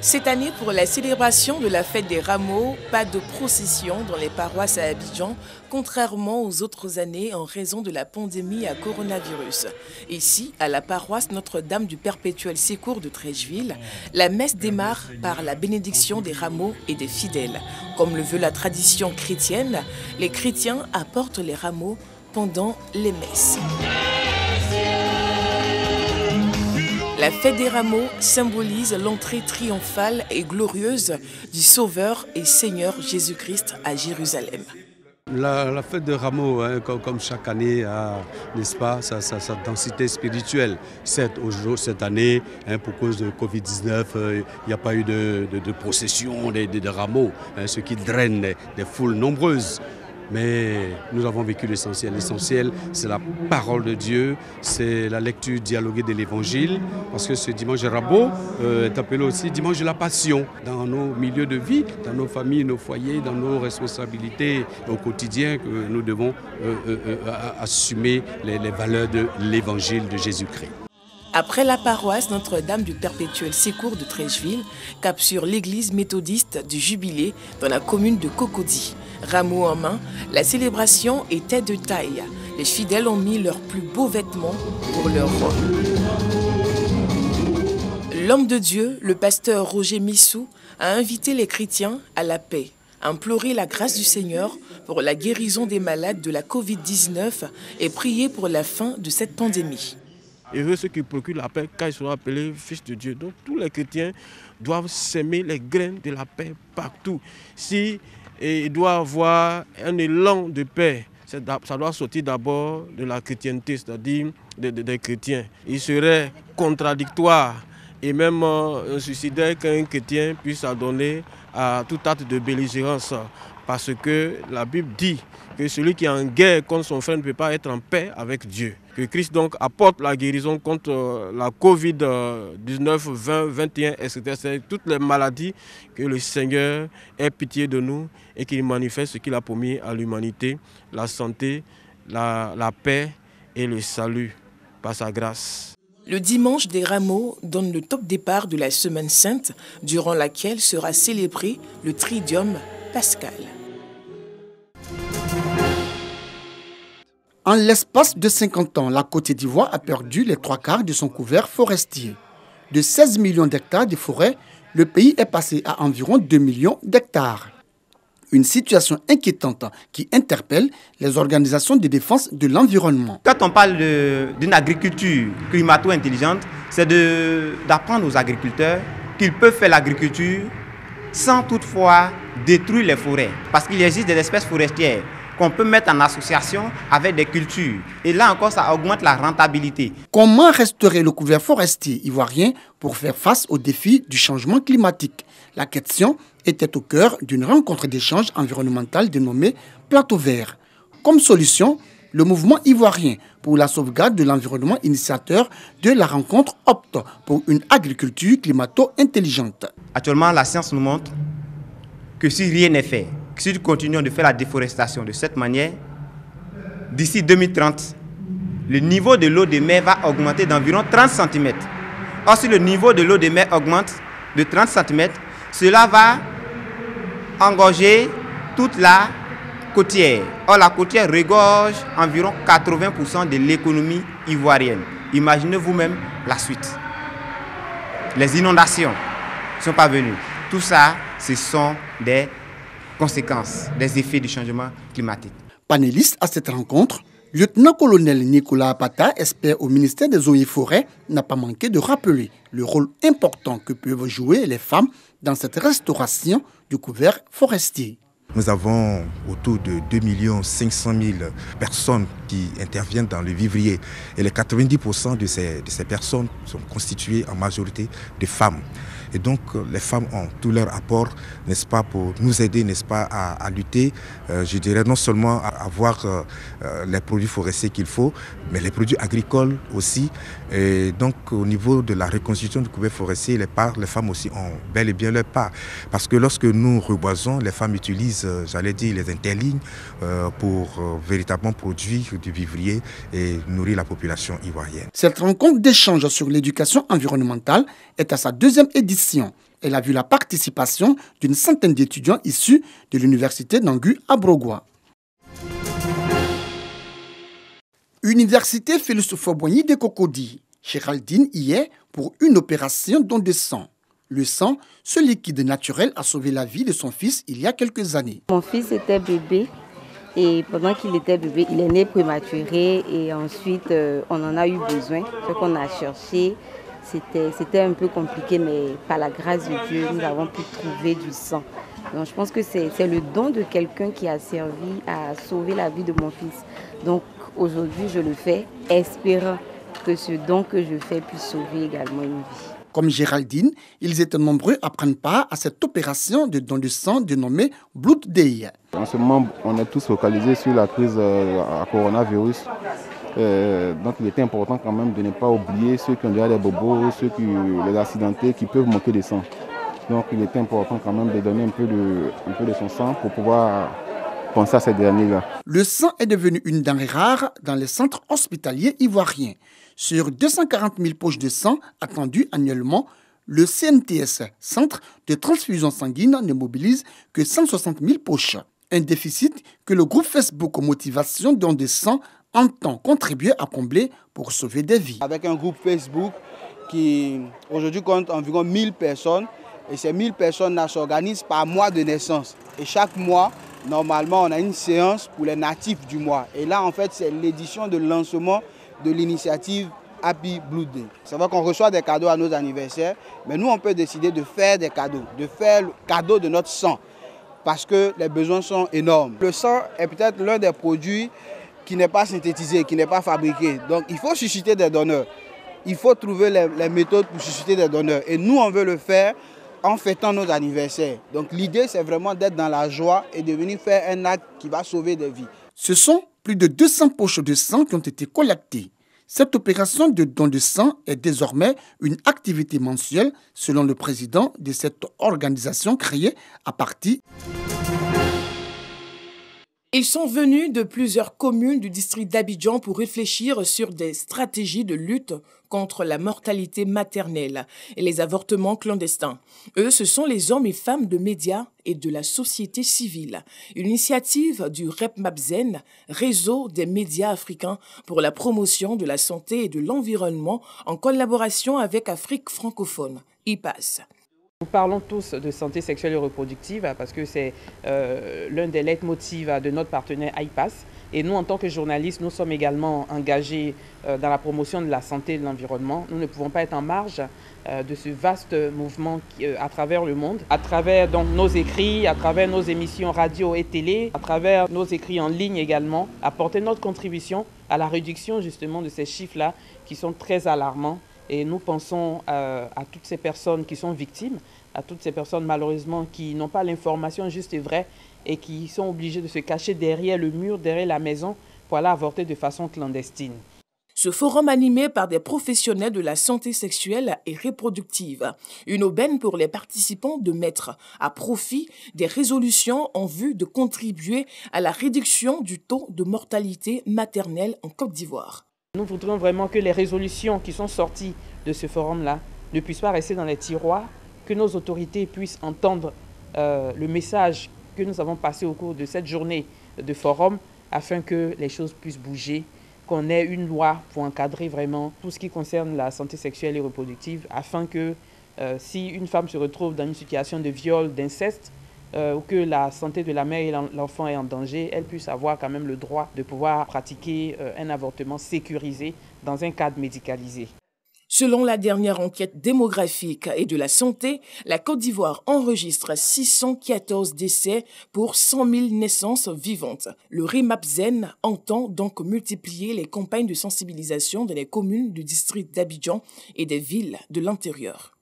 Cette année, pour la célébration de la fête des rameaux, pas de procession dans les paroisses à Abidjan, contrairement aux autres années en raison de la pandémie à coronavirus. Ici, à la paroisse Notre-Dame du Perpétuel Secours de Treichville, la messe démarre par la bénédiction des rameaux et des fidèles. Comme le veut la tradition chrétienne, les chrétiens apportent les rameaux pendant les messes. La fête des rameaux symbolise l'entrée triomphale et glorieuse du Sauveur et Seigneur Jésus-Christ à Jérusalem. La fête des rameaux, comme chaque année, n'est-ce pas, sa densité spirituelle. Certes, cette année, pour cause de Covid-19, il n'y a pas eu de procession de rameaux, ce qui draine des foules nombreuses. Mais nous avons vécu l'essentiel. L'essentiel, c'est la parole de Dieu, c'est la lecture dialoguée de l'Évangile, parce que ce dimanche de Rameaux est appelé aussi dimanche de la Passion. Dans nos milieux de vie, dans nos familles, nos foyers, dans nos responsabilités au quotidien, que nous devons assumer les valeurs de l'Évangile de Jésus-Christ. Après la paroisse Notre-Dame du Perpétuel Secours de Treichville, cap sur l'église méthodiste du Jubilé dans la commune de Cocody. Rameaux en main, la célébration était de taille. Les fidèles ont mis leurs plus beaux vêtements pour leur roi. L'homme de Dieu, le pasteur Roger Missou, a invité les chrétiens à la paix, à implorer la grâce du Seigneur pour la guérison des malades de la Covid-19 et prier pour la fin de cette pandémie. Heureux ceux qui procurent la paix quand ils seront appelés fils de Dieu. Donc tous les chrétiens doivent s'aimer les graines de la paix partout. Si il doit avoir un élan de paix, ça doit sortir d'abord de la chrétienté, c'est-à-dire des chrétiens. Il serait contradictoire et même suicidaire qu'un chrétien puisse adonner à tout acte de belligérance. Parce que la Bible dit que celui qui est en guerre contre son frère ne peut pas être en paix avec Dieu. Que Christ donc apporte la guérison contre la Covid-19, 20, 21, etc. C'est toutes les maladies, que le Seigneur ait pitié de nous et qu'il manifeste ce qu'il a promis à l'humanité, la santé, la paix et le salut par sa grâce. Le dimanche des rameaux donne le top départ de la Semaine Sainte, durant laquelle sera célébré le Tridium pascal. En l'espace de 50 ans, la Côte d'Ivoire a perdu les 3/4 de son couvert forestier. De 16 millions d'hectares de forêt, le pays est passé à environ 2 millions d'hectares. Une situation inquiétante qui interpelle les organisations de défense de l'environnement. Quand on parle d'une agriculture climato-intelligente, c'est d'apprendre aux agriculteurs qu'ils peuvent faire l'agriculture sans toutefois détruire les forêts. Parce qu'il existe des espèces forestières qu'on peut mettre en association avec des cultures. Et là encore, ça augmente la rentabilité. Comment restaurer le couvert forestier ivoirien pour faire face aux défis du changement climatique? La question était au cœur d'une rencontre d'échange environnemental dénommée Plateau Vert. Comme solution, le mouvement ivoirien pour la sauvegarde de l'environnement, initiateur de la rencontre, opte pour une agriculture climato-intelligente. Actuellement, la science nous montre que si rien n'est fait, si nous continuons de faire la déforestation de cette manière, d'ici 2030, le niveau de l'eau de mer va augmenter d'environ 30 cm. Or, si le niveau de l'eau de mer augmente de 30 cm, cela va engorger toute la côtière. Or, la côtière regorge environ 80% de l'économie ivoirienne. Imaginez vous-même la suite. Les inondations ne sont pas venues. Tout ça, ce sont des conséquences, des effets du changement climatique. Panéliste à cette rencontre, lieutenant-colonel Nicolas Apata, expert au ministère des Eaux et Forêts, n'a pas manqué de rappeler le rôle important que peuvent jouer les femmes dans cette restauration du couvert forestier. Nous avons autour de 2 500 000 personnes qui interviennent dans le vivrier. Et les 90% de ces personnes sont constituées en majorité de femmes. Et donc les femmes ont tout leur apport, n'est-ce pas, pour nous aider, n'est-ce pas, à lutter, je dirais non seulement à avoir les produits forestiers qu'il faut, mais les produits agricoles aussi. Et donc au niveau de la reconstitution du couvert forestier, les femmes aussi ont bel et bien leur part. Parce que lorsque nous reboisons, les femmes utilisent, j'allais dire, les interlignes pour véritablement produire du vivrier et nourrir la population ivoirienne. Cette rencontre d'échange sur l'éducation environnementale est à sa 2e édition. elle a vu la participation d'une centaine d'étudiants issus de l'université d'Angu à Brogua. Université Félix Houphouët-Boigny de Cocody. Géraldine y est pour une opération don de sang. Le sang, ce liquide naturel, a sauvé la vie de son fils il y a quelques années. Mon fils était bébé et pendant qu'il était bébé, il est né prématuré et ensuite on en a eu besoin. Ce qu'on a cherché, c'était un peu compliqué, mais par la grâce de Dieu, nous avons pu trouver du sang. Donc je pense que c'est le don de quelqu'un qui a servi à sauver la vie de mon fils. Donc aujourd'hui, je le fais, espérant que ce don que je fais puisse sauver également une vie. Comme Géraldine, ils étaient nombreux à prendre part à cette opération de don de sang dénommée Blood Day. En ce moment, on est tous focalisés sur la crise à coronavirus. Donc il était important quand même de ne pas oublier ceux qui ont déjà des bobos, les accidentés qui peuvent manquer de sang. Donc il était important quand même de donner un peu de son sang pour pouvoir penser à ces derniers-là. Le sang est devenu une denrée rare dans les centres hospitaliers ivoiriens. Sur 240 000 poches de sang attendues annuellement, le CNTS, Centre de transfusion sanguine, ne mobilise que 160 000 poches. Un déficit que le groupe Facebook Motivation Don de sang entend contribuer à combler pour sauver des vies. Avec un groupe Facebook qui aujourd'hui compte environ 1000 personnes, et ces 1000 personnes s'organisent par mois de naissance. Et chaque mois, normalement, on a une séance pour les natifs du mois. Et là, en fait, c'est l'édition de lancement de l'initiative Happy Blood Day. C'est vrai qu'on reçoit des cadeaux à nos anniversaires, mais nous, on peut décider de faire des cadeaux, de faire le cadeau de notre sang, parce que les besoins sont énormes. Le sang est peut-être l'un des produits qui n'est pas synthétisé, qui n'est pas fabriqué. Donc, il faut susciter des donneurs. Il faut trouver les méthodes pour susciter des donneurs. Et nous, on veut le faire en fêtant nos anniversaires. Donc, l'idée, c'est vraiment d'être dans la joie et de venir faire un acte qui va sauver des vies. Ce sont plus de 200 poches de sang qui ont été collectées. Cette opération de don de sang est désormais une activité mensuelle selon le président de cette organisation créée à partir. Ils sont venus de plusieurs communes du district d'Abidjan pour réfléchir sur des stratégies de lutte contre la mortalité maternelle et les avortements clandestins. Eux, ce sont les hommes et femmes de médias et de la société civile. Une initiative du REPMAPZEN, Réseau des médias africains pour la promotion de la santé et de l'environnement en collaboration avec Afrique francophone, IPAS. Nous parlons tous de santé sexuelle et reproductive parce que c'est l'un des leitmotifs de notre partenaire IPAS. Et nous, en tant que journalistes, nous sommes également engagés dans la promotion de la santé et de l'environnement. Nous ne pouvons pas être en marge de ce vaste mouvement à travers le monde, à travers donc, nos écrits, à travers nos émissions radio et télé, à travers nos écrits en ligne également, apporter notre contribution à la réduction justement de ces chiffres-là qui sont très alarmants. Et nous pensons à toutes ces personnes qui sont victimes, à toutes ces personnes malheureusement qui n'ont pas l'information juste et vraie et qui sont obligées de se cacher derrière le mur, derrière la maison pour aller avorter de façon clandestine. Ce forum animé par des professionnels de la santé sexuelle et reproductive. Une aubaine pour les participants de mettre à profit des résolutions en vue de contribuer à la réduction du taux de mortalité maternelle en Côte d'Ivoire. Nous voudrions vraiment que les résolutions qui sont sorties de ce forum-là ne puissent pas rester dans les tiroirs, que nos autorités puissent entendre le message que nous avons passé au cours de cette journée de forum afin que les choses puissent bouger, qu'on ait une loi pour encadrer vraiment tout ce qui concerne la santé sexuelle et reproductive afin que si une femme se retrouve dans une situation de viol, d'inceste, ou que la santé de la mère et l'enfant est en danger, elle puisse avoir quand même le droit de pouvoir pratiquer un avortement sécurisé dans un cadre médicalisé. Selon la dernière enquête démographique et de la santé, la Côte d'Ivoire enregistre 614 décès pour 100 000 naissances vivantes. Le REPMAPZEN entend donc multiplier les campagnes de sensibilisation dans les communes du district d'Abidjan et des villes de l'intérieur.